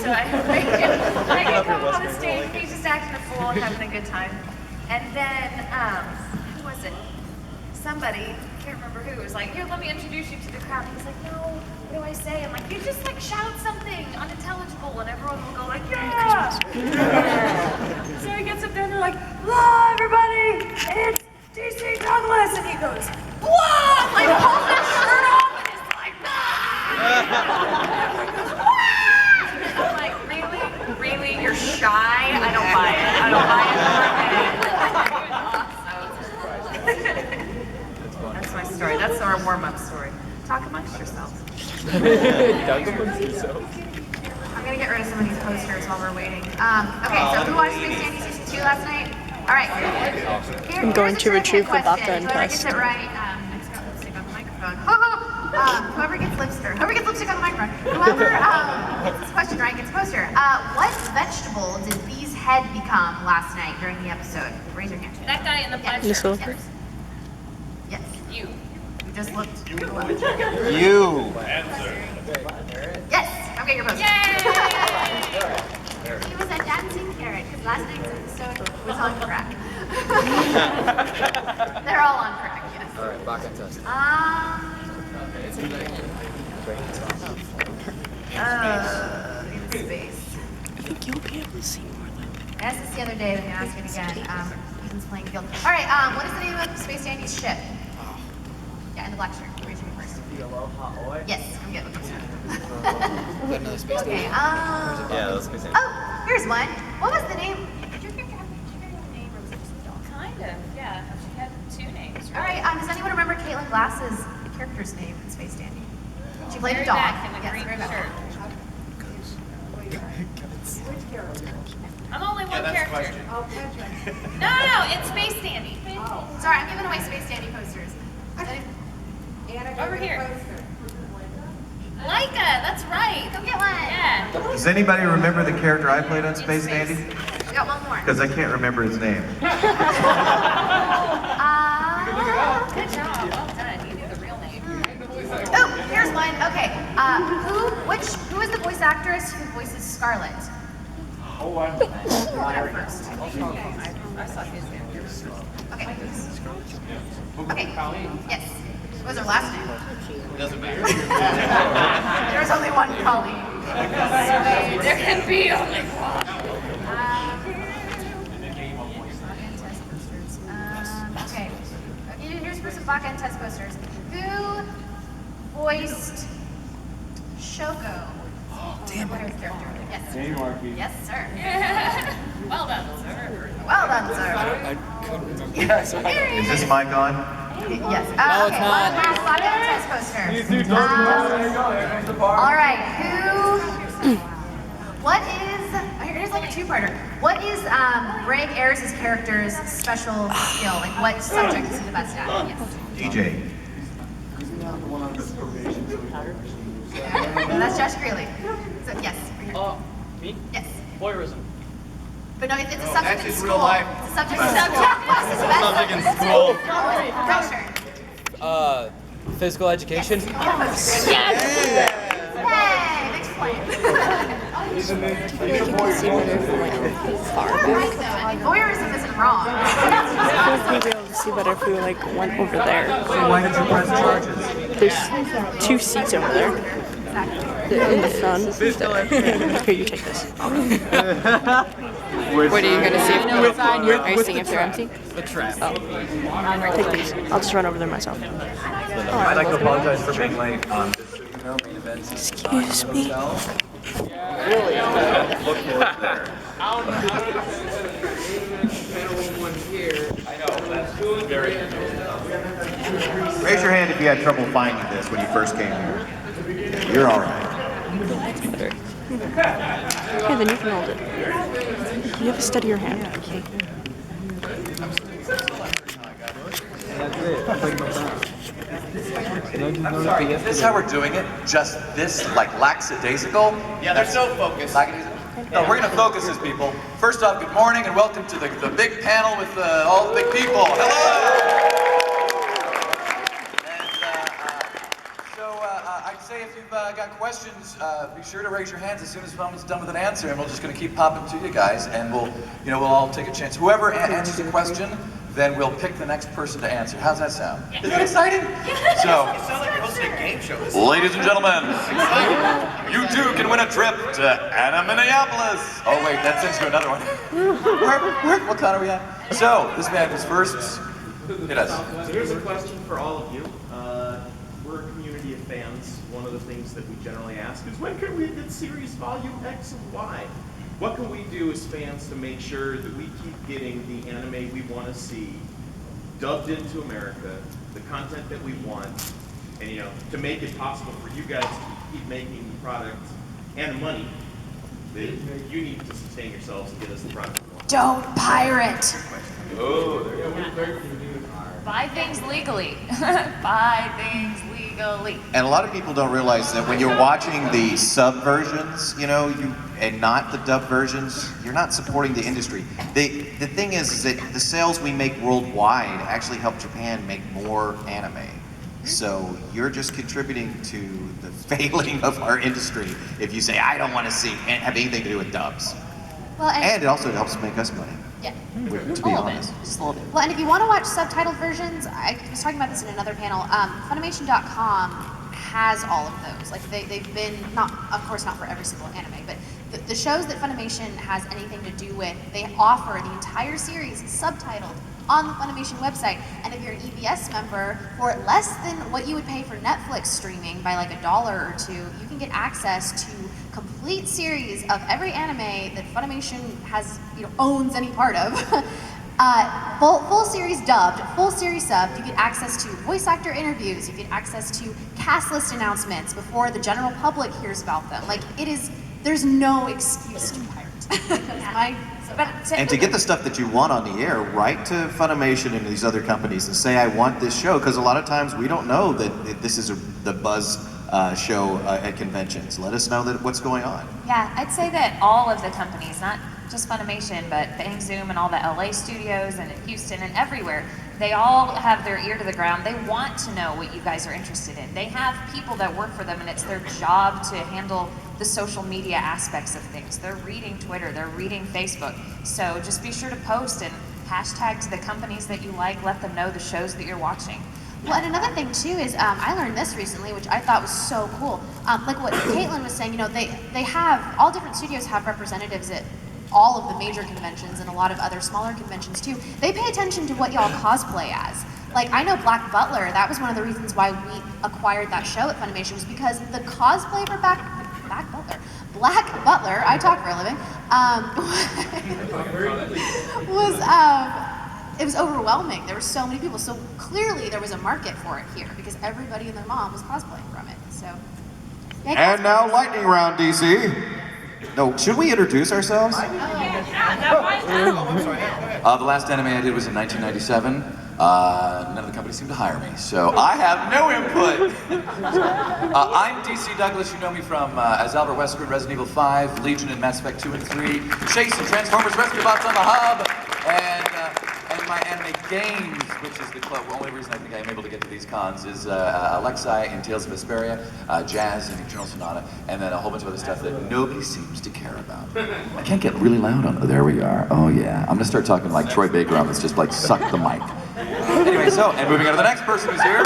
So I can come on the stage, he's just acting a fool and having a good time. And then, who was it? Somebody, can't remember who, was like, here, let me introduce you to the crowd. And he's like, no, what do I say? I'm like, you just like shout something unintelligible and everyone will go like, yeah! So he gets up there and they're like, hello everybody, it's DC Douglas! And he goes, whoa! Like pulls his shirt off and is like, ah! I'm like, really? You're shy? I don't buy it. I don't buy it. That's my story. That's our warm-up story. Talk amongst yourselves. I'm gonna get rid of some of these posters while we're waiting. Okay, so who watched Space Dandy Season 2 last night? All right. I'm going to retrieve the bata and test. Whoever gets it right, I just got lipstick on the microphone. Whoever gets lipstick on the microphone. Whoever gets this question right gets a poster. What vegetable did Bee's head become last night during the episode? Raise your hand. That guy in the black Yes. shirt. Yes. You. You just looked. You. Yes. Come get your poster. Yay! He was a dancing carrot because last night's episode was on crack. They're all on crack, yes. All right, back on test. In space. I think you'll be able to see more than I asked this the other day, I'm gonna ask it again. Ethan's playing field. All right, what is the name of Space Dandy's ship? Yeah, in the black shirt. Raise your hand first. The Aloha Oi? Yes, I'm getting the poster. Another space Okay, station. Yeah, that was space station. oh, here's one. What was the name? Did your character have a name or was it just a dog? Kind of, yeah. She had two names. All right, does anyone remember Caitlin Glass's character's name in Space Dandy? She played a Very dog. back in the Yes, green very back. shirt. I'm only one character. No, it's Space Dandy. Sorry, I'm giving away Space Dandy posters. Over here. Leica, that's right. Go get one. Yeah. Does anybody remember the character I played on Space Dandy? We got one more. Because I can't remember his name. Good job. Well done. You knew the real name. Oh, here's one. Okay. Who is the voice actress who voices Scarlet? Whatever first. I saw his name. Okay. Okay. Yes. What was her last name? Doesn't matter. There was only one Colleen. There can be only one. Okay. Here's for some Baka and test posters. Who voiced Shoko? Damn it. Yes. Yes, sir. Well done, sir. Well done, sir. Is this mic on? Yes. No, it's not. One last Baka and test poster. All right. What is? Here's like a two-parter. What is Greg Ayres' character's special skill? Like, what subject is he the best at? Yes. DJ. That's Josh Krillin. So, yes. Me? Yes. Voyeurism. But no, it's a subject in his school. real life. It's a subject in school. What's his best Subject in subject? school. Greg's turn. Physical education. Yes. Yes. Yay! Thanks for playing. you can see better from like far Right, back. though. I mean, voyeurism isn't wrong. I think we'd be able to see better if we like went over there. Why did you press charges? There's 2 seats over there. In the front. Here, you take this. What are you gonna see? Are you seeing if they're empty? The trap. Oh. Take these. I'll just run over there myself. I'd like to apologize for being late. Just so you know, main events. Excuse me. Really? Look for it there. Raise your hand if you had trouble finding this when you first came here. You're all right. Here, then you can hold it. You have to steady your hand. I'm sorry, is this how we're doing it? Just this, like lackadaisical? Yeah, there's no focus. Lackadaisical? No, we're going to focus this, people. First off, good morning and welcome to the big panel with all the big people. Hello! And so I'd say if you you've got questions, be sure to raise your hands as soon as someone's done with an answer, and we're just going to keep popping to you guys, and we'll all take a chance. Whoever answers a question, then we'll pick the next person to answer. How's that sound? Isn't that exciting? So, You sound like you're hosting a game show. ladies and gentlemen, you too can win a trip to Minneapolis. Oh wait, that sends to another one. What kind are we at? So, this man is first. Hit us. So here's a question for all of you. We're a community of fans. One of the things that we generally ask is, when can we get series volume X and Y? What can we do as fans to make sure that we keep getting the anime we want to see dubbed into America, the content that we want, and to make it possible for you guys to keep making the product and the money that you need to sustain yourselves and get us the product we want? Don't pirate. Oh, there you go. Buy things legally. Buy things legally. And a lot of people don't realize that when you're watching the sub versions, and not the dub versions, you're not supporting the industry. The thing is that the sales we make worldwide actually help Japan make more anime. So you're just contributing to the failing of our industry if you say, I don't want to see and have anything to do with dubs. Well, And it also helps make us money, yeah. to be honest. Just a little bit. Well, and if you want to watch subtitled versions, I was talking about this in another panel. Funimation.com has all of those. Like they've been of course not for every single anime, but the shows that Funimation has anything to do with, they offer the entire series subtitled on the Funimation website. And if you're an EBS member, for less than what you would pay for Netflix streaming by like $1 or $2, you can get access to complete series of every anime that Funimation has, owns any part of. Full series dubbed, full series subbed. You get access to voice actor interviews. You get access to cast list announcements before the general public hears about them. Like there's no excuse to pirate. And to get the stuff that you want on the air, write to Funimation and these other companies and say, I want this show, because a lot of times we don't know that this is the buzz show at conventions. Let us know what's going on. Yeah, I'd say that all of the companies, not just Funimation, but Bang Zoom and all the LA studios and in Houston and everywhere, they all have their ear to the ground. They want to know what you guys are interested in. They have people that work for them, and it's their job to handle the social media aspects of things. They're reading Twitter, they're reading Facebook. So just be sure to post and hashtag to the companies that you like, let them know the shows that you're watching. Well, and another thing too is I learned this recently, which I thought was so cool. Like what Caitlin was saying, they have, all different studios have representatives at all of the major conventions and a lot of other smaller conventions too. They pay attention to what y'all cosplay as. Like I know Black Butler, that was one of the reasons why we acquired that show at Funimation, was because the cosplay for Black Butler, I talk for a living, it was overwhelming. There were so many people. So clearly there was a market for it here because everybody and their mom was cosplaying from it. So. Yeah, And now lightning round, DC. No, should we introduce ourselves? The last anime I did was in 1997. None of the companies seemed to hire me, so I have no input. I'm DC Douglas. You know me from as Albert Wesker in Resident Evil 5, Legion in Mass Effect 2 and 3, Chase and Transformers Rescue Bots on the Hub, and my anime games, which is the only reason I think I'm able to get to these cons, is Alexis in Tales of Vesperia, Jazz in Eternal Sonata, and then a whole bunch of other stuff that nobody seems to care about. I can't get really loud on it. There we are. Oh yeah. I'm gonna start talking like Troy Baker on this, just like suck the mic. Anyway, and moving on to the next person who's here.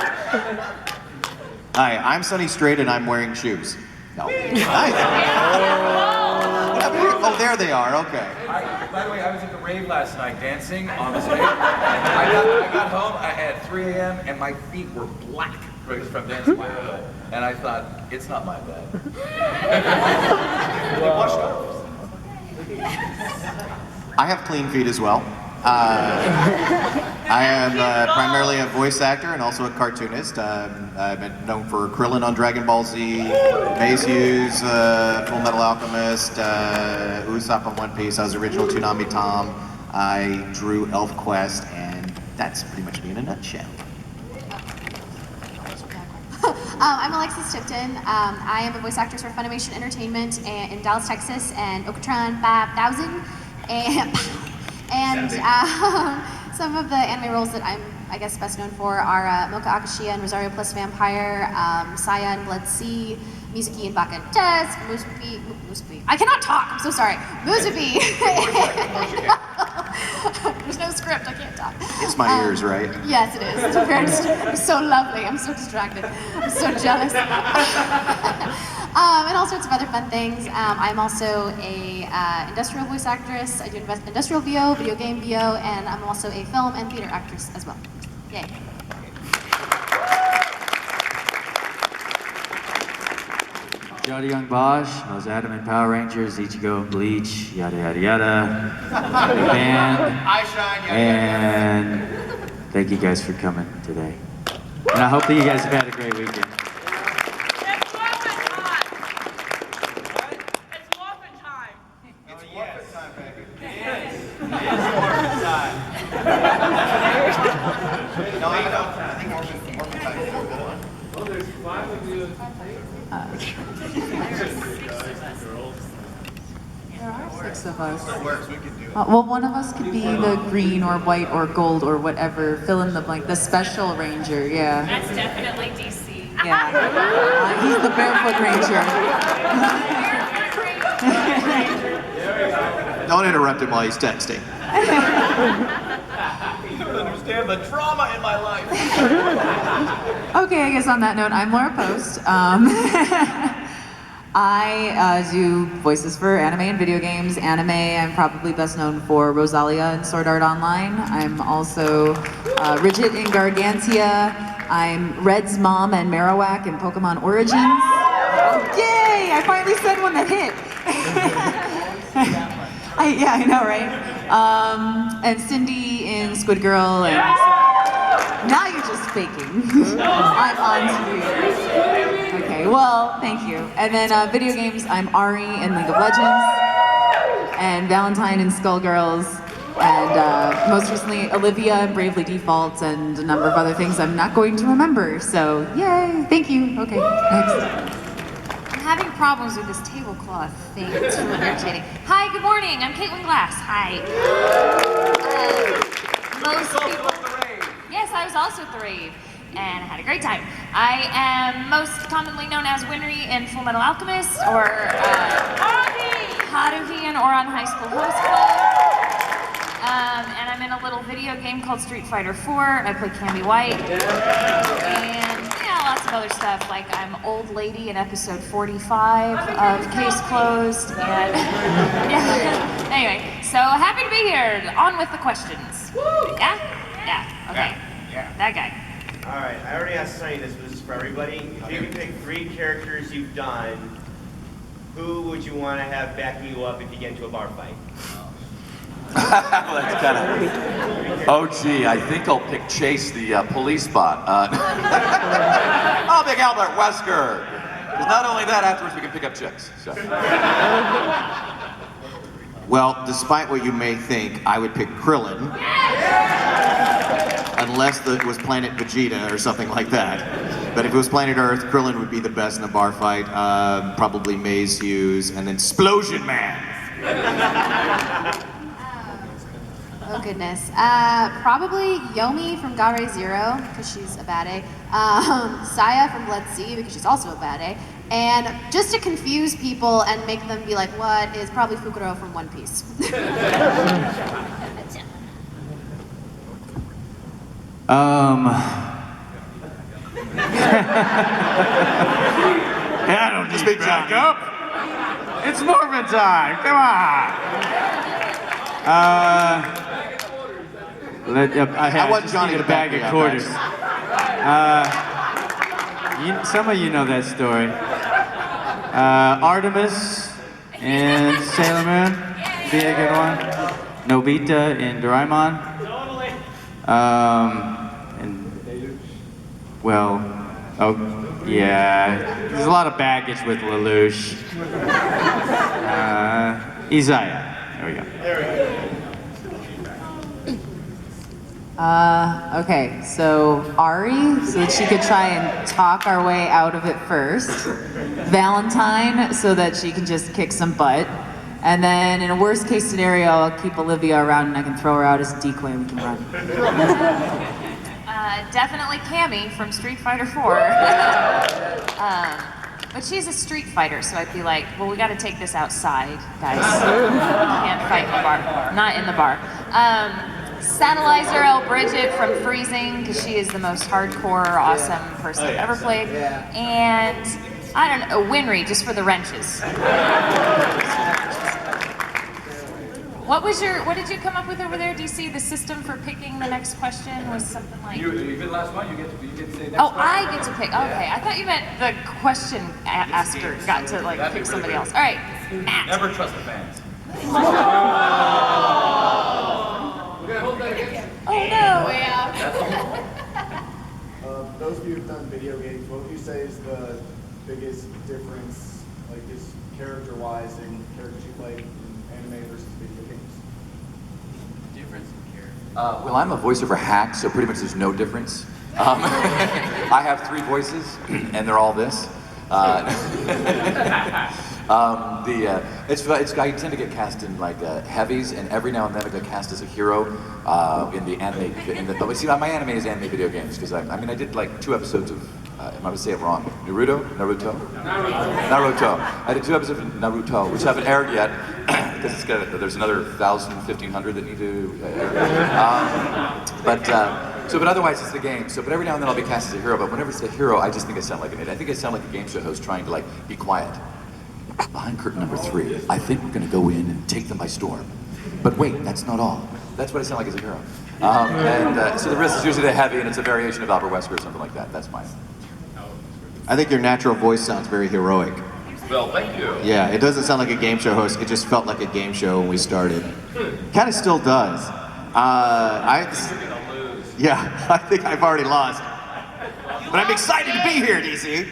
Hi, I'm Sonny Strait and I'm wearing shoes. No. Hi. Oh, there they are, okay. By the way, I was at the rave last night dancing on the stage. I got home at 3 a.m. and my feet were black from dancing my hood. And I thought, it's not my bad. They washed off. I have clean feet as well. I am primarily a voice actor and also a cartoonist. I've been known for Krillin on Dragon Ball Z, Maze Hughes, Full Metal Alchemist, Usopp on One Piece. I was the original Toonami Tom. I drew Elf Quest, and that's pretty much me in a nutshell. I'm Alexis Tipton. I am a voice actress for Funimation Entertainment in Dallas, Texas, and Okatron 5000. And some of the anime roles that I'm, I guess, best known for are Mocha Akashiya and Rosario Plus Vampire, Saya and Blood Sea, Musiki and Baka Desk, Musubi. I cannot talk, I'm so sorry. Musubi. There's no script, I can't talk. It's my ears, right? Yes, it is. It's so lovely. I'm so distracted. I'm so jealous. And all sorts of other fun things. I'm also a industrial voice actress. I do industrial VO, video game VO, and I'm also a film and theater actress as well. Yay. Young Bosch, I was Adam in Power Rangers, Ichigo in Bleach, yada yada yada. Big band. I shine, yeah. And thank you guys for coming today. And I hope that you guys have had a great weekend. It's Muffin time! It's Muffin time! It's Muffin time, baby. Yes. It is Muffin time. No, I think Muffin time is a good one. Well, there's 5 of you. There are 6 of us. It works, we can do it. Well, one of us could be the green or white or gold or whatever, fill in the blank, the special ranger, yeah. That's definitely DC. Yeah. He's the barefoot ranger. Don't interrupt him while he's texting. You don't understand the trauma in my life. Okay, I guess on that note, I'm Laura Post. I do voices for anime and video games. Anime, I'm probably best known for Rosalia in Sword Art Online. I'm also Ridget in Gargantia. I'm Red's mom and Marowak in Pokemon Origins. Yay! I finally said one that hit. Yeah, I know, right? And Cindy in Squid Girl. And now you're just faking. I'm on to you. Okay, well, thank you. And then video games, I'm Ari in League of Legends, and Valentine in Skullgirls, and most recently Olivia in Bravely Default, and a number of other things I'm not going to remember. So, yay! Thank you. Okay, next. I'm having problems with this tablecloth thing. It's really irritating. Hi, good morning. I'm Caitlin Glass. Hi. Most people. Yes, I was also at the rave, and I had a great time. I am most commonly known as Winry in Full Metal Alchemist, or Haruhi in Ouran High School Host Club. And I'm in a little video game called Street Fighter 4. I play Cammy White. And yeah, lots of other stuff, like I'm Old Lady in episode 45 of Case Closed. And yeah. Anyway, so happy to be here. On with the questions. Yeah? Yeah, okay. Yeah. That guy. All right, I already asked Sonny this, but this is for everybody. If you could pick 3 characters you've done, who would you want to have backing you up if you get into a bar fight? Well, that's kind of. Oh, gee, I think I'll pick Chase, the police bot. I'll pick Albert Wesker. Because not only that, afterwards we can pick up chicks. So. Well, despite what you may think, I would pick Krillin. Unless it was Planet Vegeta or something like that. But if it was Planet Earth, Krillin would be the best in a bar fight. Probably Maze Hughes, and then Splosion Man. Oh goodness. Probably Yomi from Gare Zero, because she's a bad A. Saya from Blood Sea, because she's also a bad A. And just to confuse people and make them be like, what, is probably Fukuro from One Piece. I don't just need backup. It's Mormon time. Come on. I want Johnny to to bag back me of up, quarters. guys. Some of you know that story. Artemis in Sailor Moon, be a good one. Nobita in Doraemon. And well, oh yeah, there's a lot of baggage with Lelouch. Isaiah. There we go. Okay, so Ari, so that she could try and talk our way out of it first. Valentine, so that she can just kick some butt. And then in a worst case scenario, I'll keep Olivia around and I can throw her out as a decoy and we can run. Definitely Cammy from Street Fighter 4. But she's a street fighter, so I'd be like, well, we got to take this outside, guys. Can't fight in the bar. Not in the bar. Satellizer L. Bridget from Freezing, because she is the most hardcore, awesome person I've ever played. And I don't know, Winry, just for the wrenches. What did you come up with over there, DC? The system for picking the next question was something like... You get the last one, you get to say next Oh, question. I get to pick. Okay, I thought you meant the question asker got to like pick somebody else. All right, Matt. Never trust the fans. Oh no. Way out. Those of you who've done video games, what would you say is the biggest difference, like just character-wise, in characters you play in anime versus video games? Difference in character? Well, I'm a voiceover hack, so pretty much there's no difference. I have 3 voices, and they're all this. I tend to get cast in like heavies, and every now and then I get cast as a hero in the anime. But see, my anime is anime video games because I did like 2 episodes of. I'm going to say it wrong. Naruto. I did 2 episodes of Naruto, which haven't aired yet because there's another 1,000, 1,500 that need to air. But otherwise it's the game. But every now and then I'll be cast as a hero. But whenever it's a hero, I just think I sound like an idiot. I think I sound like a game show host trying to like be quiet. Behind curtain number 3, I think we're going to go in and take them by storm. But wait, that's not all. That's what I sound like as a hero. So the rest is usually the heavy, and it's a variation of Albert Wesker or something like that. That's mine. I think your natural voice sounds very heroic. Well, thank you. Yeah, it doesn't sound like a game show host. It just felt like a game show when we started. Kind of still does. Yeah, I think I've already lost. But I'm excited to be here, DC.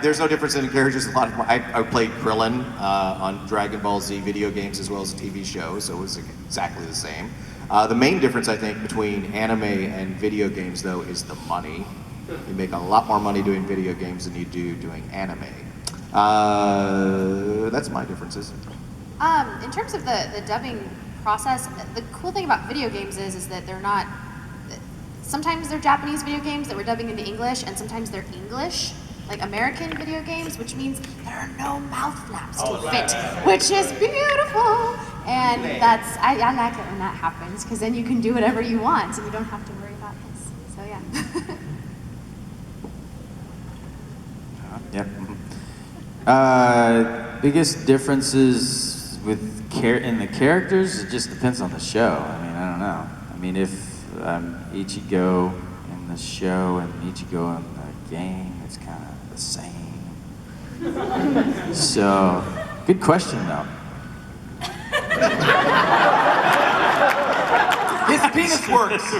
There's no difference in the characters. I played Krillin on Dragon Ball Z video games as well as a TV show, so it was exactly the same. The main difference, I think, between anime and video games, though, is the money. You make a lot more money doing video games than you do doing anime. That's my differences. In terms of the dubbing process, the cool thing about video games is that they're not. Sometimes they're Japanese video games that we're dubbing into English, and sometimes they're English, like American video games, which means there are no mouth flaps to fit, which is beautiful. And I like it when that happens, because then you can do whatever you want, and you don't have to worry about this. So yeah. Yep. Biggest differences in the characters, it just depends on the show. I don't know. If Ichigo in the show and Ichigo in the game, it's kind of the same. So, good question though. His penis works!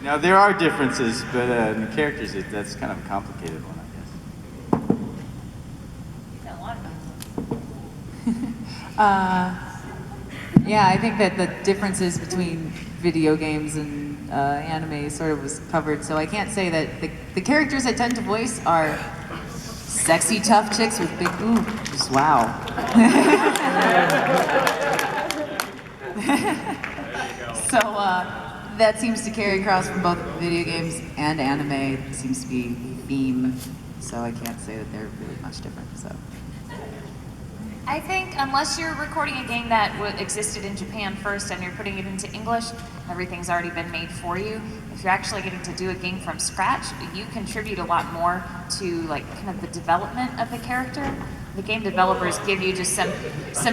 Now there are differences, but in the characters, that's kind of a complicated one, I guess. Yeah, I think that the differences between video games and anime sort of was covered, so I can't say that the characters I tend to voice are sexy, tough chicks with big boobs. Wow. So that seems to carry across from both video games and anime. It seems to be a theme, so I can't say that they're really much different. So. I think unless you're recording a game that existed in Japan first and you're putting it into English, everything's already been made for you. If you're actually getting to do a game from scratch, you contribute a lot more to like kind of the development of the character. The game developers give you just some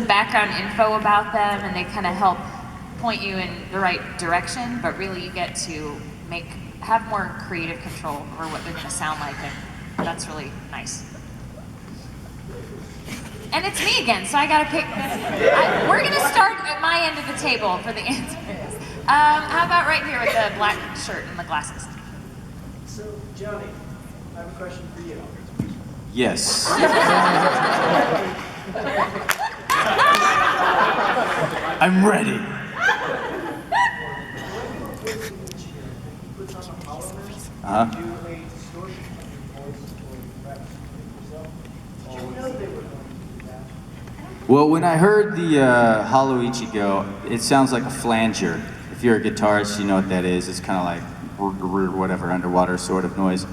background info about them, and they kind of help point you in the right direction, but really you get to have more creative control over what they're going to sound like, and that's really nice. And it's me again, so I gotta pick. We're gonna start at my end of the table for the answers. How about right here with the black shirt and the glasses? So, Johnny, I have a question for you. Yes. I'm ready. Well, when I heard the Hollow Ichigo, it sounds like a flanger. If you're a guitarist, you know what that is. It's kind of like whatever underwater sort of noise.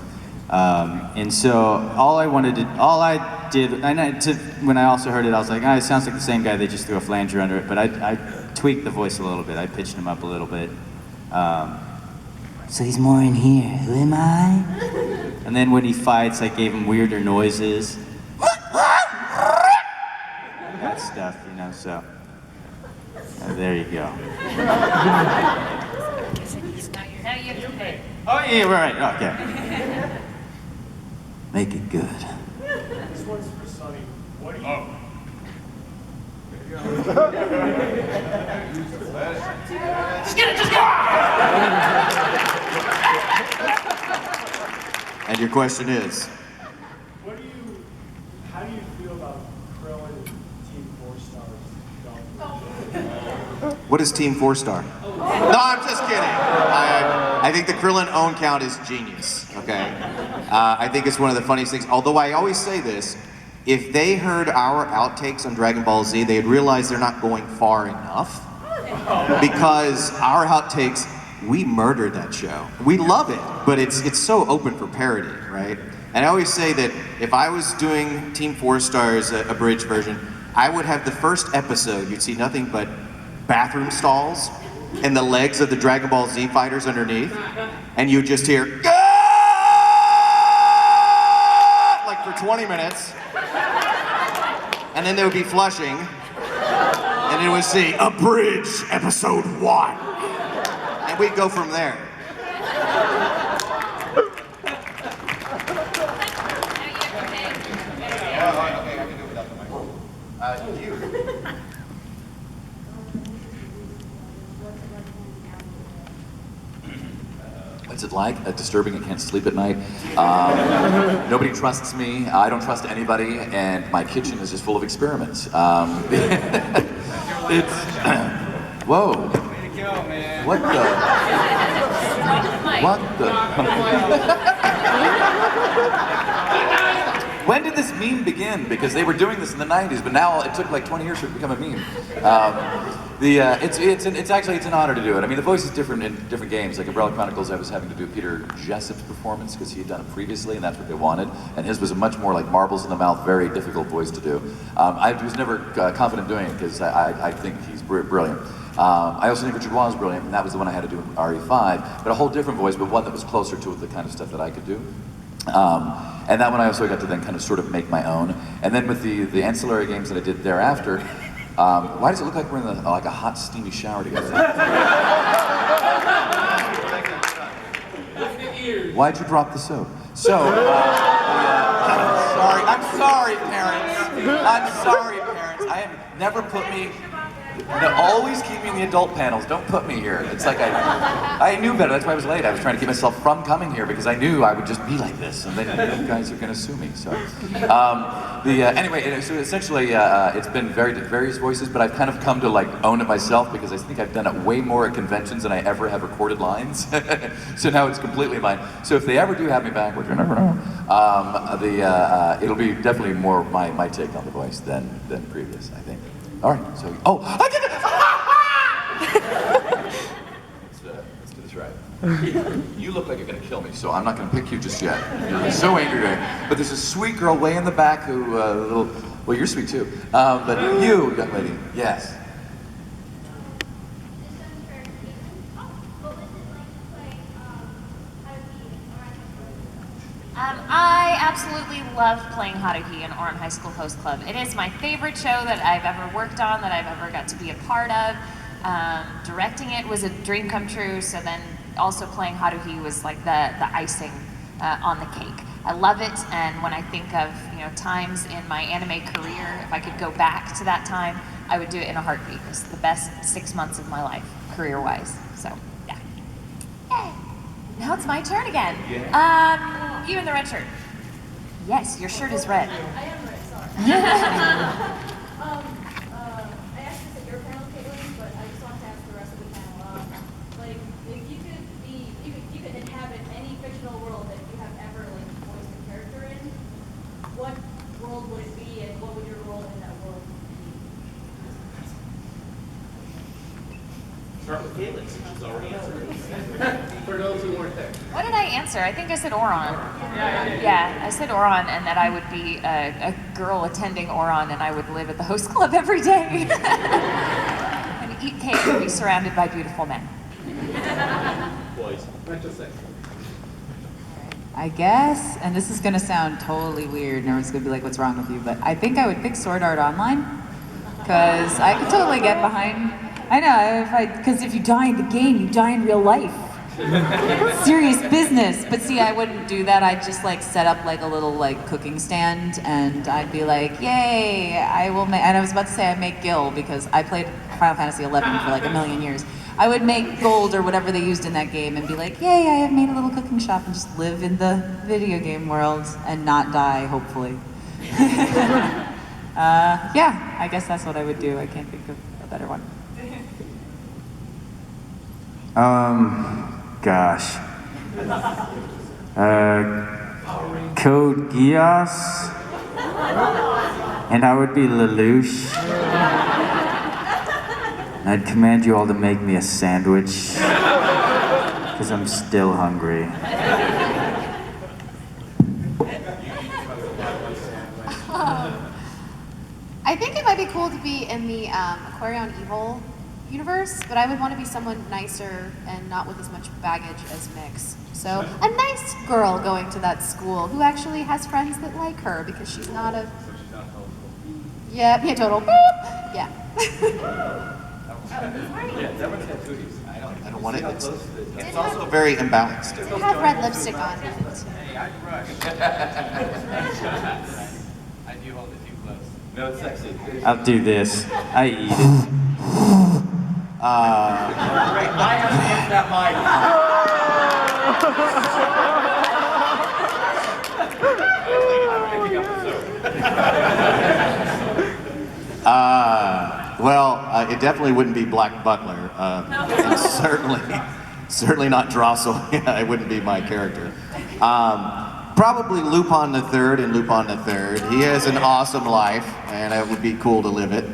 And so all I did, when I also heard it, I was like, it sounds like the same guy, they just threw a flanger under it, but I tweaked the voice a little bit, I pitched him up a little bit. So he's more in here, who am I? And then when he fights, I gave him weirder noises. That stuff, you know, so. There you go. Now you have to pick. Oh, yeah, right, okay. Make it good. This one's for Sonny. What do you... Just get it, just get it! And your question is? How do you feel about Krillin Team 4 Stars? What is Team 4 Star? No, I'm just kidding. I think the Krillin own count is genius, okay? I think it's one of the funniest things. Although I always say this, if they heard our outtakes on Dragon Ball Z, they'd realize they're not going far enough. Because our outtakes, we murdered that show. We love it, but it's so open for parody, right? And I always say that if I was doing Team 4 Stars abridged version, I would have the first episode, you'd see nothing but bathroom stalls and the legs of the Dragon Ball Z fighters underneath, and you just hear like for 20 minutes, and then they would be flushing, and it would say Abridge Episode 1, and we'd go from there. What's it like? Disturbing, I can't sleep at night. Nobody trusts me, I don't trust anybody, and my kitchen is just full of experiments. It's... Whoa. Way to go, man. What the... What the... When did this meme begin? Because they were doing this in the 90s, but now it took like 20 years for it to become a meme. It's actually an honor to do it. I mean, the voice is different in different games. Like Umbrella Chronicles, I was having to do Peter Jessup's performance because he had done it previously, and that's what they wanted. And his was a much more like marbles in the mouth, very difficult voice to do. I was never confident doing it because I think he's brilliant. I also think Richard Waugh is brilliant, and that was the one I had to do in RE5, but a whole different voice, but one that was closer to the kind of stuff that I could do. And that one I also got to then kind of sort of make my own. And then with the ancillary games that I did thereafter, why does it look like we're in like a hot, steamy shower together? Why'd you drop the soap? So, I'm sorry, parents. I'm sorry, parents. I have never put me... always keep me in the adult panels. Don't put me here. It's like I knew better. That's why I was late. I was trying to keep myself from coming here because I knew I would just be like this, and then you guys are going to sue me. So, anyway, so essentially, it's been various voices, but I've kind of come to like own it myself because I think I've done it way more at conventions than I ever have recorded lines. So now it's completely mine. So if they ever do have me back, which you never know, it'll be definitely more my take on the voice than previous, I think. All right, so, I did it! Let's do this right. You look like you're gonna kill me, so I'm not gonna pick you just yet. You're so angry today. But there's a sweet girl way in the back who, well, you're sweet too. But you, young lady, yes. I absolutely love playing Haruhi in Oran High School Host Club. It is my favorite show that I've ever worked on, that I've ever got to be a part of. Directing it was a dream come true, so then also playing Haruhi was like the icing on the cake. I love it, and when I think of times in my anime career, if I could go back to that time, I would do it in a heartbeat. It's the best 6 months of my life, career-wise. So, yeah. Yay. Now it's my turn again. You in the red shirt. Yes, your shirt is red. I am red, sorry. I asked this at your panel, Caitlin, but I just want to ask the rest of the panel. Like, if you could inhabit any fictional world that you have ever voiced a character in, what world would it be, and what would your role in that world be? Start with Caitlin, since she's already answered. For those who weren't What did I answer? I think I said Oron. Yeah, I said Oron, and that I would be a girl attending Oron, and I would live at the host club every day. And eat cake and be surrounded by beautiful men. Boys. I guess, and this is gonna sound totally weird, and everyone's gonna be like, what's wrong with you? But I think I would pick Sword Art Online, because I could totally get behind, I know, because if you die in the game, you die in real life. Serious business. But see, I wouldn't do that. I'd just like set up like a little like cooking stand, and I'd be like, yay, I will make, and I was about to say I make Gil, because I played Final Fantasy XI for like a million years. I would make gold or whatever they used in that game and be like, yay, I have made a little cooking shop, and just live in the video game world and not die, hopefully. Yeah, I guess that's what I would do. I can't think of a better one. Gosh. Code Geass. And I would be Lelouch. And I'd command you all to make me a sandwich. Because I'm still hungry. I think it might be cool to be in the Aquarion Evil universe, but I would want to be someone nicer and not with as much baggage as Mix. So, a nice girl going to that school who actually has friends that like her because she's not a... Yeah, total. Yeah. Yeah, that one's got cooties. I don't want it. It's also very imbalanced. To have red lipstick on. Hey, I'd rush. I do hold it too close. No, it's sexy. I'll do this. I eat it. Great. My hands against that Well, it definitely wouldn't be Black Butler, and certainly not Drossel. Yeah, it wouldn't be my character. Probably Lupin the Third and Lupin the Third. He has an awesome life, and it would be cool to live it.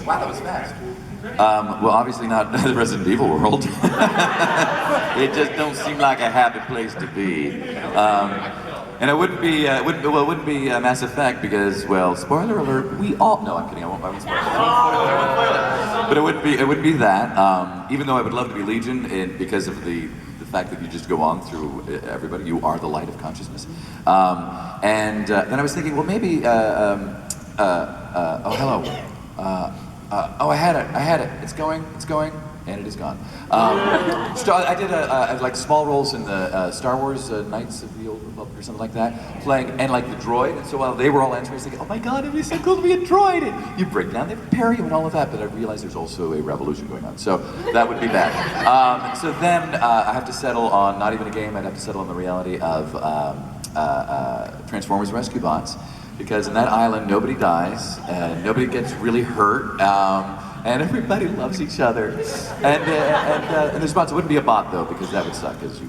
Wow, that was fast. Well, obviously not the Resident Evil world. It just don't seem like a happy place to be. And it wouldn't be, it wouldn't be Mass Effect because, well, spoiler alert, we all, no, I'm kidding, I won't spoil it. But it wouldn't be that, even though I would love to be Legion, because of the fact that you just go on through everybody, you are the light of consciousness. Then I was thinking, well, maybe, oh, hello. Oh, I had it, it's going, and it is gone. I did like small roles in the Star Wars Knights of the Old Republic or something like that, playing, and like the droid, and so while they were all answering, I was thinking, oh my god, it'd be so cool to be a droid, and you break down, they prepare you and all of that, but I realized there's also a revolution going on, so that would be bad. So then I have to settle on, not even a game, I'd have to settle on the reality of Transformers Rescue Bots, because in that island nobody dies, and nobody gets really hurt, and everybody loves each other. And there's bots. It wouldn't be a bot though, because that would suck, because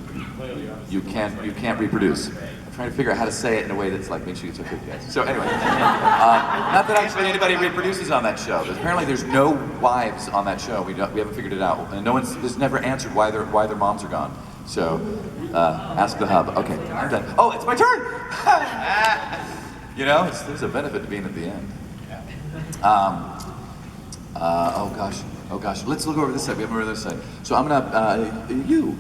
you can't reproduce. I'm trying to figure out how to say it in a way that's like, make sure you took good guys. So anyway, not that actually anybody reproduces on that show. Apparently there's no wives on that show. We haven't figured it out, and there's never answered why their moms are gone. So ask the hub. Okay, I'm done. Oh, it's my turn. You know, there's a benefit to being at the end. Oh gosh. Let's look over this side. We have over this side. So I'm gonna, you.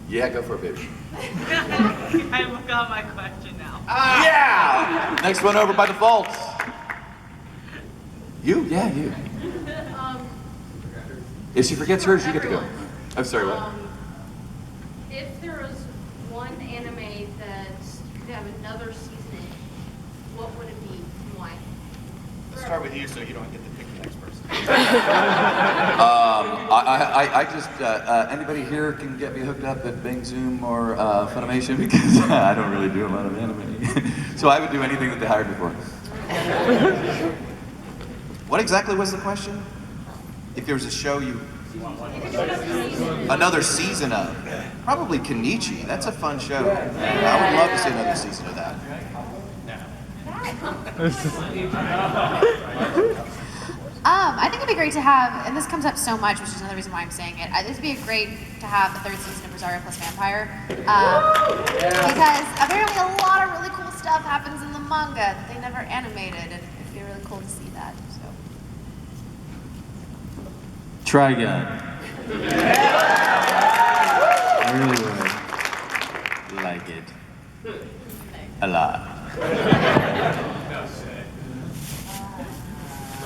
Yeah, go for it, baby. I've got my question now. Yeah! Next one over by default. You? Yeah, you. If she forgets hers, you get to go. I'm sorry, what? If there was one anime that you could have another season in, what would it be and why? Let's start with you so you don't get to pick the next person. I just, anybody here can get me hooked up at Bing Zoom or Funimation because I don't really do a lot of anime. So I would do anything that they hired me for. What exactly was the question? If there was a show another season of, probably Kenichi. That's a fun show. I would love to see another season of that. I think it'd be great to have, and this comes up so much, which is another reason why I'm saying it. This would be great to have the 3rd season of Rosario plus Vampire, because apparently a lot of really cool stuff happens in the manga that they never animated, and it'd be really cool to see that. So. Trigun. I really would like it a lot.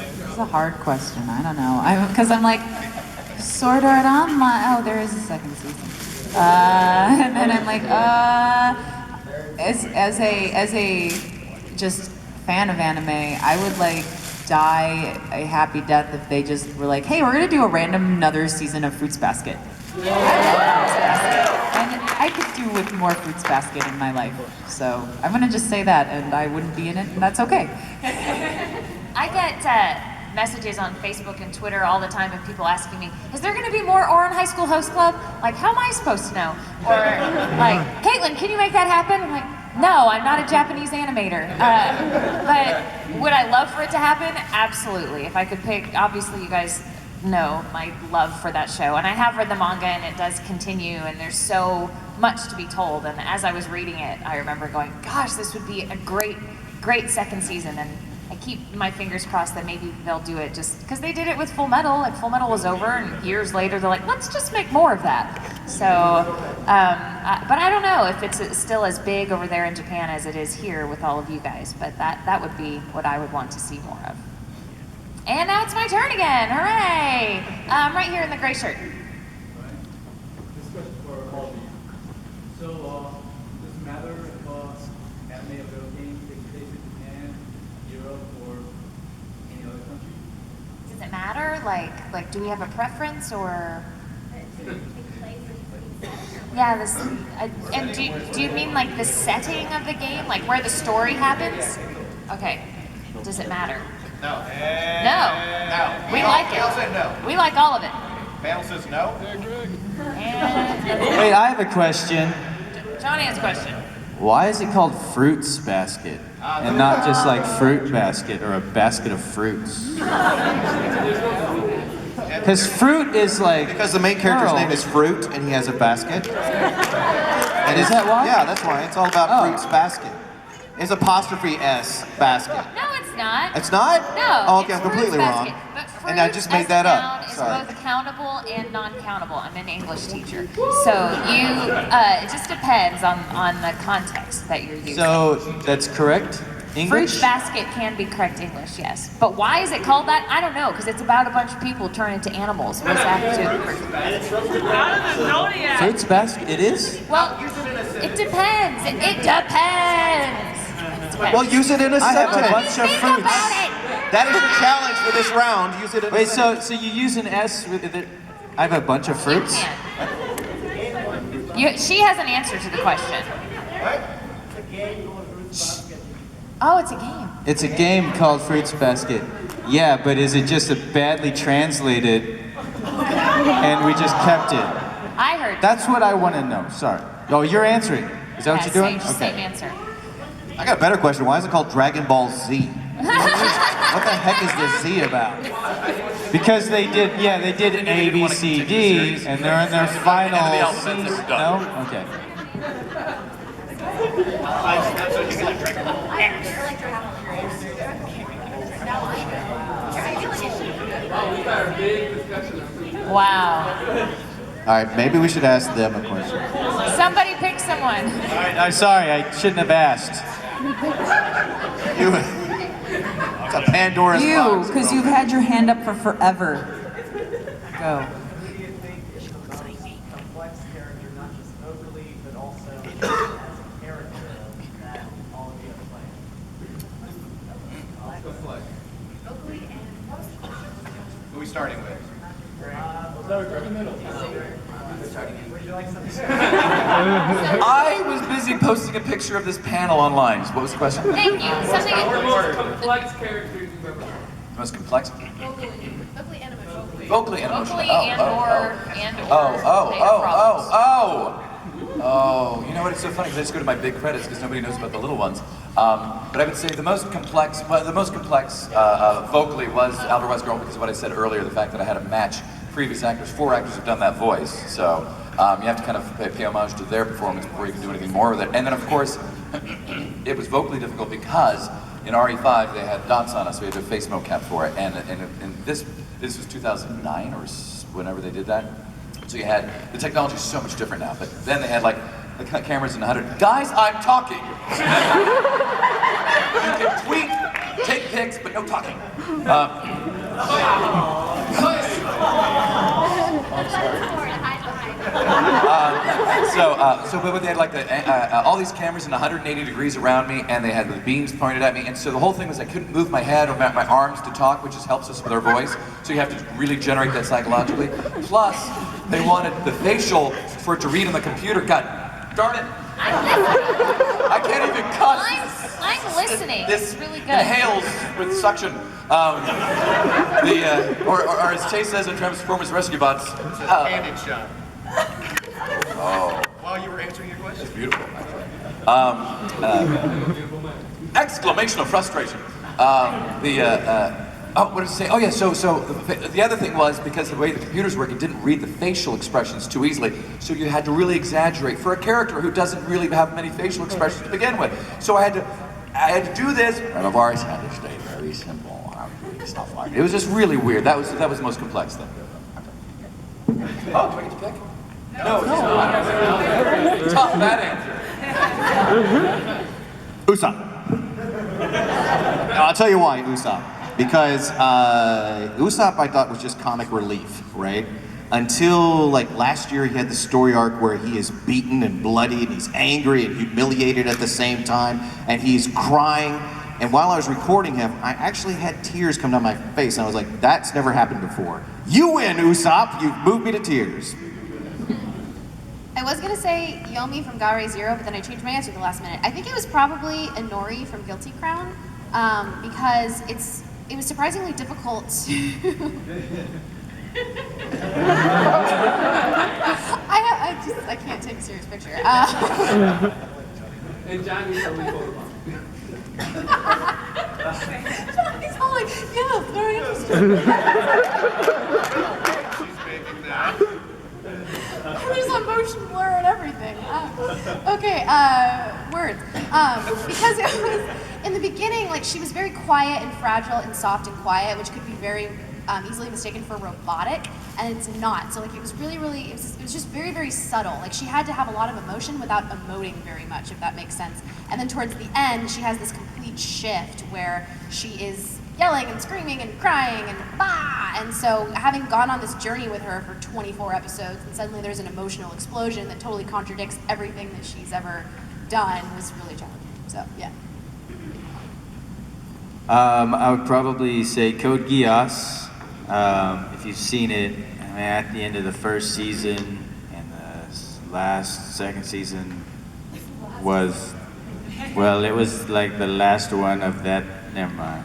This is a hard question. I don't know. Because I'm like, Sword Art Online. Oh, there is a 2nd season. And then I'm like, as a just fan of anime, I would like die a happy death if they just were like, hey, we're gonna do a random another season of Fruits Basket. I love Fruits Basket. And I could do with more Fruits Basket in my life. So I'm gonna just say that, and I wouldn't be in it, and that's okay. I get messages on Facebook and Twitter all the time of people asking me, is there going to be more Ouran High School Host Club? Like, how am I supposed to know? Or like, Caitlin, can you make that happen? I'm like, no, I'm not a Japanese animator. But would I love for it to happen? Absolutely. If I could pick, obviously you guys know my love for that show. And I have read the manga and it does continue and there's so much to be told. And as I was reading it, I remember going, gosh, this would be a great 2nd season. And I keep my fingers crossed that maybe they'll do it just because they did it with Full Metal. Like Full Metal was over and years later they're like, let's just make more of that. So, but I don't know if it's still as big over there in Japan as it is here with all of you guys, but that would be what I would want to see more of. And now it's my turn again, hooray! Right here in the gray shirt. This question for all of you. So, does it matter if anime or video game takes place in Japan, Europe, or any other country? Does it matter? Like, do we have a preference or? Yeah, and do you mean like the setting of the game, like where the story happens? Okay. Does it matter? No. No. We like it. Panel said no. We like all of it. Panel says no. Wait, I have a question. Johnny has a question. Why is it called Fruits Basket and not just like Fruit Basket or a basket of fruits? Because fruit is like because the main character's name is Fruit and he has a basket. And is that why? Yeah, that's why. It's all about Fruits Basket. It's apostrophe S basket. No, it's not. It's not? No. Oh, okay, it's I'm completely Fruits wrong. Basket. But And I just made that up. Is Sorry. both countable and non-countable. I'm an English teacher, so it just depends on the context that you're using. So that's correct? English? Fruit basket can be correct English, yes. But why is it called that? I don't know, because it's about a bunch of people turning into animals. What does that have to do with fruit? Fruits Basket? It is? Well, it depends. It depends. Well, use it in a I have sentence. a bunch of fruits. That is the challenge for this round. Use it in Wait, a sentence. so you use an S with it? I have a bunch of fruits? She has an answer to the question. Oh, it's a game. It's a game called Fruits Basket. Yeah, but is it just a badly translated and we just kept it? I heard. That's what I want to know. Sorry. Oh, you're answering. Is that what you're doing? Same answer. I got a better question. Why is it called Dragon Ball Z? What the heck is the Z about? Because they did A, B, C, D, and they're in their final season. No? Okay. Wow. All right, maybe we should ask them a question. Somebody pick someone. I'm sorry, I shouldn't have asked. It's a Pandora's You, box. because you've had your hand up for forever. Go. Complex character, not just vocally, but also as a character that all of you have played. Who are we starting with? Would you like something? I was busy posting a picture of this panel online. What was the question? Thank you. Something. Most complex characters you've ever played. Most complex? Vocally and emotionally. Vocally and Vocally emotionally. and or Oh. Oh, you know what? It's so funny because I just go to my big credits because nobody knows about the little ones. But I would say the most complex vocally was Albert West Girl because of what I said earlier, the fact that I had to match previous actors. 4 actors have done that voice, so you have to kind of pay homage to their performance before you can do anything more with it. And then, of course, it was vocally difficult because in RE5 they had dots on us. We had to face mocap for it, and this was 2009 or whenever they did that. So you had the technology is so much different now. But then they had like the cameras in 100. Guys, I'm talking. You can tweet, take pics, but no talking. But they had like all these cameras in 180 degrees around me, and they had the beams pointed at me, and so the whole thing was I couldn't move my head or my arms to talk, which just helps us with our voice. So you have to really generate that psychologically. Plus, they wanted the facial for it to read on the computer. God darn it! I can't even cuss. I'm listening. This it's really good. inhales with suction. Or as Chase says in Transformers Rescue Bots. Candid shot. Oh. While you were answering your question. It's beautiful, actually. Exclamation of frustration. What did it say? Oh yeah, so the other thing was, because the way the computers work, it didn't read the facial expressions too easily, so you had to really exaggerate for a character who doesn't really have many facial expressions to begin with. So I had to do this, and I've always had to stay very simple. Stuff like it. It was just really weird. That was the most complex thing. Oh, do I get to pick? No. Tough that answer. Usopp. I'll tell you why, Usopp. Because Usopp I thought was just comic relief, right? Until like last year he had the story arc where he is beaten and bloody and he's angry and humiliated at the same time and he's crying. And while I was recording him, I actually had tears come down my face and I was like, that's never happened before. You win, Usopp! You've moved me to tears. I was gonna say Yomi from Gare Zero, but then I changed my answer at the last minute. I think it was probably Inori from Guilty Crown, because it was surprisingly difficult to... I can't take a serious picture. And Johnny's totally photobombed. He's all like, yeah, very interesting. There's a motion blur and everything. Okay, words. Because it was, in the beginning, like, she was very quiet and fragile and soft and quiet, which could be very easily mistaken for robotic, and it's not. So, like, it was really, it was just very, very subtle. Like, she had to have a lot of emotion without emoting very much, if that makes sense. And then towards the end, she has this complete shift where she is yelling and screaming and crying and bah! And so having gone on this journey with her for 24 episodes and suddenly there's an emotional explosion that totally contradicts everything that she's ever done was really challenging. So, yeah. I would probably say Code Geass. If you've seen it, I mean, at the end of the first season and the second season was, well, it was like the last one of that, never mind.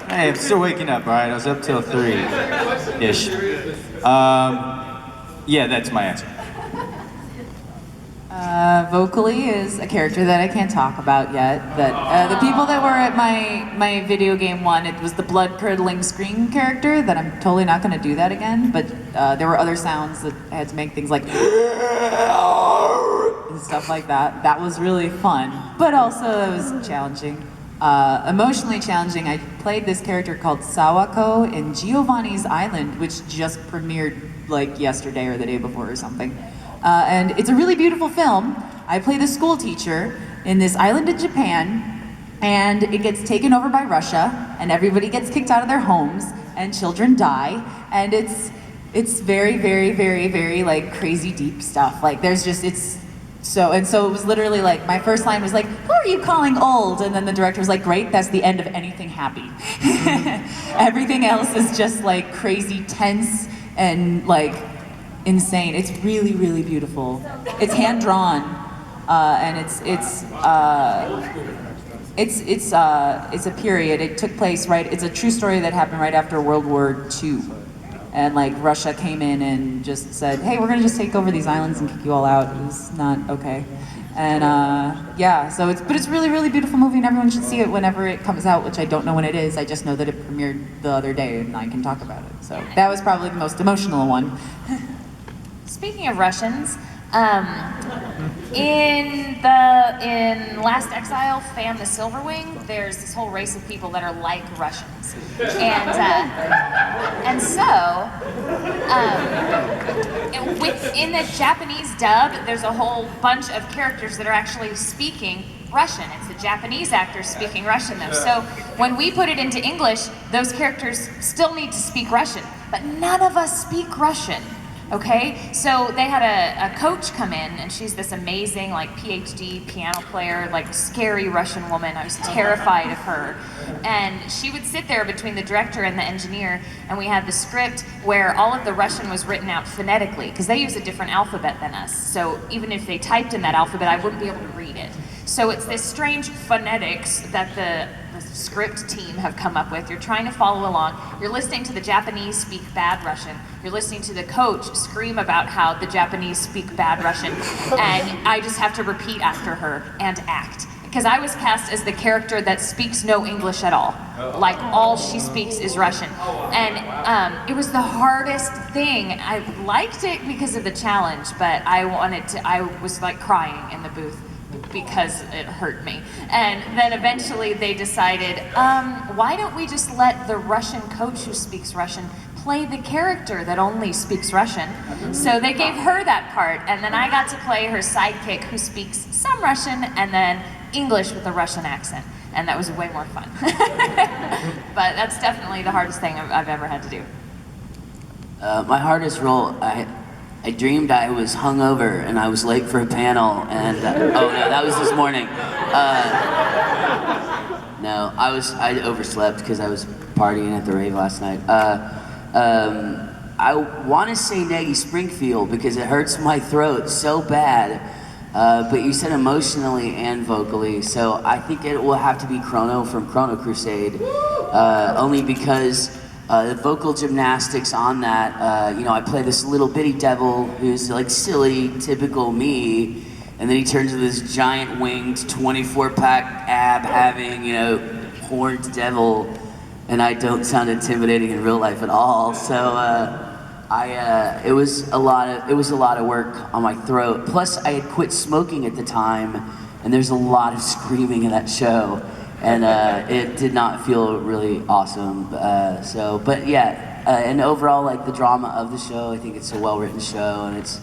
Hey, I'm still waking up, all right? I was up till 3-ish. Yeah, that's my answer. Vocally is a character that I can't talk about yet. That the people that were at my video game one, it was the blood-curdling scream character. That I'm totally not going to do that again. But there were other sounds that I had to make things like and stuff like that. That was really fun, but also it was challenging, emotionally challenging. I played this character called Sawako in Giovanni's Island, which just premiered like yesterday or the day before or something. And it's a really beautiful film. I play the school teacher in this island in Japan, and it gets taken over by Russia, and everybody gets kicked out of their homes, and children die, and it's very, very, very, very like crazy deep stuff. Like there's just, so it was literally like, my first line was like, who are you calling old? And then the director was like, great, that's the end of anything happy. Everything else is just like crazy tense and like insane. It's really, really beautiful. It's hand drawn, and It's a period. It took place it's a true story that happened right after World War II. And like Russia came in and just said, hey, we're gonna just take over these islands and kick you all out. It was not okay. And yeah, so it's really, really beautiful movie, and everyone should see it whenever it comes out, which I don't know when it is. I just know that it premiered the other day and I can talk about it. So that was probably the most emotional one. Speaking of Russians, in Last Exile, Fan the Silverwing, there's this whole race of people that are like Russians, and so in the Japanese dub, there's a whole bunch of characters that are actually speaking Russian. It's the Japanese actors speaking Russian though. So when we put it into English, those characters still need to speak Russian, but none of us speak Russian. Okay, so they had a coach come in, and she's this amazing, like, PhD piano player, like, scary Russian woman. I was terrified of her. And she would sit there between the director and the engineer, and we had the script where all of the Russian was written out phonetically, because they use a different alphabet than us. So even if they typed in that alphabet, I wouldn't be able to read it. So it's this strange phonetics that the script team have come up with. You're trying to follow along. You're listening to the Japanese speak bad Russian. You're listening to the coach scream about how the Japanese speak bad Russian. And I just have to repeat after her and act. Because I was cast as the character that speaks no English at all. Like, all she speaks is Russian. And it was the hardest thing. I liked it because of the challenge, but I was like crying in the booth because it hurt me. And then eventually they decided, why don't we just let the Russian coach who speaks Russian play the character that only speaks Russian? So they gave her that part, and then I got to play her sidekick who speaks some Russian and then English with a Russian accent. And that was way more fun. But that's definitely the hardest thing I've ever had to do. My hardest role, I dreamed I was hungover and I was late for a panel, and oh no, that was this morning. No, I overslept because I was partying at the rave last night. I want to say Nagy Springfield because it hurts my throat so bad, but you said emotionally and vocally, so I think it will have to be Chrono from Chrono Crusade, only because the vocal gymnastics on that, I play this little bitty devil who's like silly, typical me, and then he turns into this giant winged 24-pack ab-having, horned devil, and I don't sound intimidating in real life at all. So it was a lot of work on my throat. Plus, I had quit smoking at the time, and there's a lot of screaming in that show. And it did not feel really awesome. But yeah, and overall, like the drama of the show, I think it's a well-written show, and it's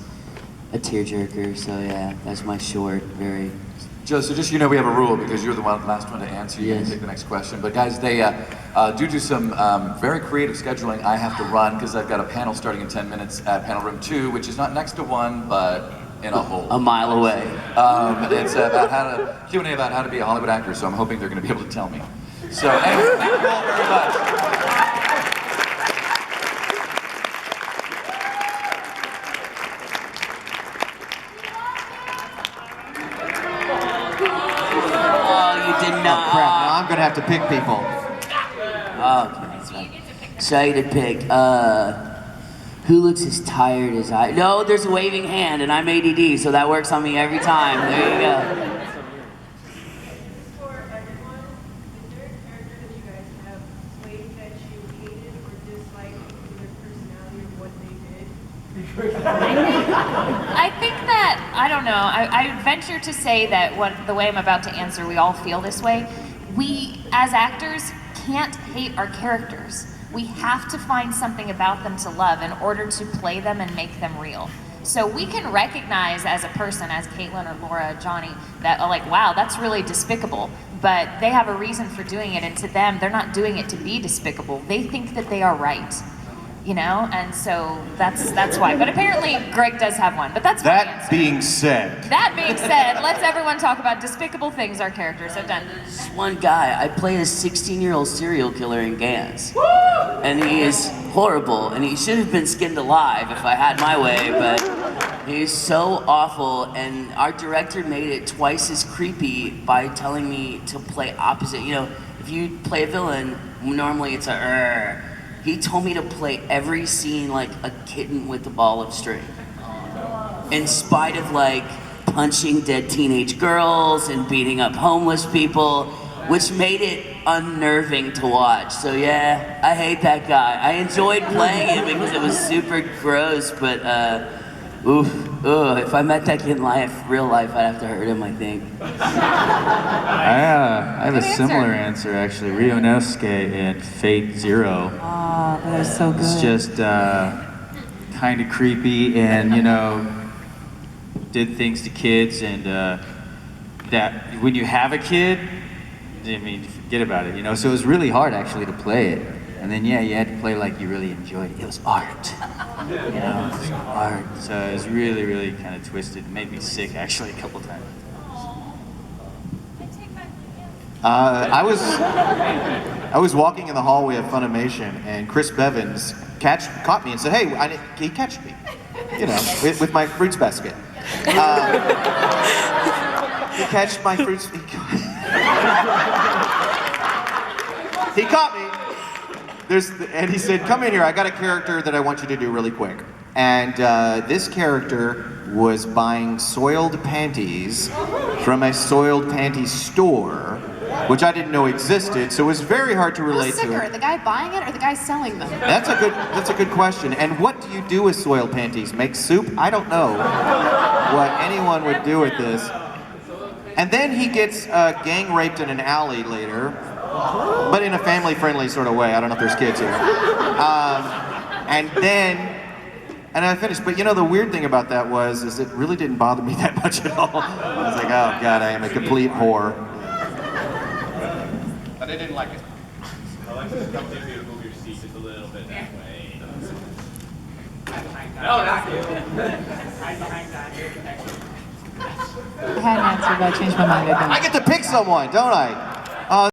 a tearjerker. So yeah, that's my short, very. Joe, so just we have a rule because you're the last one to answer. You can take the next question. But guys, they due to some very creative scheduling, I have to run because I've got a panel starting in 10 minutes at panel room 2, which is not next to 1, but in a hole. A mile away. It's about Q&A about how to be a Hollywood actor, so I'm hoping they're going to be able to tell me. So anyway, thank you all very much. Oh, crap, now I'm going to have to pick people. Okay, that's right. So I get to pick, who looks as tired as I? No, there's a waving hand, and I'm ADD, so that works on me every time. There you go. For everyone, is there a character that you guys have played that you hated or disliked in their personality or what they did? I think that, I don't know, I would venture to say that the way I'm about to answer, we all feel this way. We, as actors, can't hate our characters. We have to find something about them to love in order to play them and make them real. So we can recognize as a person, as Caitlin or Laura, Johnny, that like, wow, that's really despicable. But they have a reason for doing it, and to them, they're not doing it to be despicable. They think that they are right. And so that's why. But apparently Greg does have one, but that's my answer. That being said, let's everyone talk about despicable things our characters have done. This one guy, I played a 16-year-old serial killer in Gans. Woo! And he is horrible, and he should have been skinned alive if I had my way, but He's so awful, and our director made it twice as creepy by telling me to play opposite. You know, if you play a villain, normally it's a He told me to play every scene like a kitten with a ball of string. In spite of like punching dead teenage girls and beating up homeless people, which made it unnerving to watch. So yeah, I hate that guy. I enjoyed playing him because it was super gross, but if I met that kid in real life, I'd have to hurt him, I think. I have a similar answer actually. Rionosuke in Fate Zero. Oh, that was so good. It's just kind of creepy, and you know, did things to kids, and that when you have a kid, I mean, forget about it, you know. So it was really hard actually to play it, and then yeah, you had to play like you really enjoyed it. It was art, you know, it was art. So it was really, really kind of twisted. It made me sick actually a couple times. I was walking in the hallway of Funimation, and Chris Bevins caught me and said, "Hey, he catched me, you know, with my fruits basket." He catched my fruits. He caught me. And he said, "Come in here. I got a character that I want you to do really quick." And this character was buying soiled panties from a soiled panties store, which I didn't know existed. So it was very hard to relate Who's to sicker, it. the guy buying it or the guy selling them? That's a good question. And what do you do with soiled panties? Make soup? I don't know what anyone would do with this. And then he gets gang raped in an alley later, but in a family-friendly sort of way. I don't know if there's kids here. And I finished. But you know, the weird thing about that is it really didn't bother me that much at all. I was like, oh God, I am a complete whore. But I didn't like it. Alexis, come with you to move your seat just a little bit that way. No, not you. Hide behind that. I had an answer, but I changed my mind. I get to pick someone, don't I?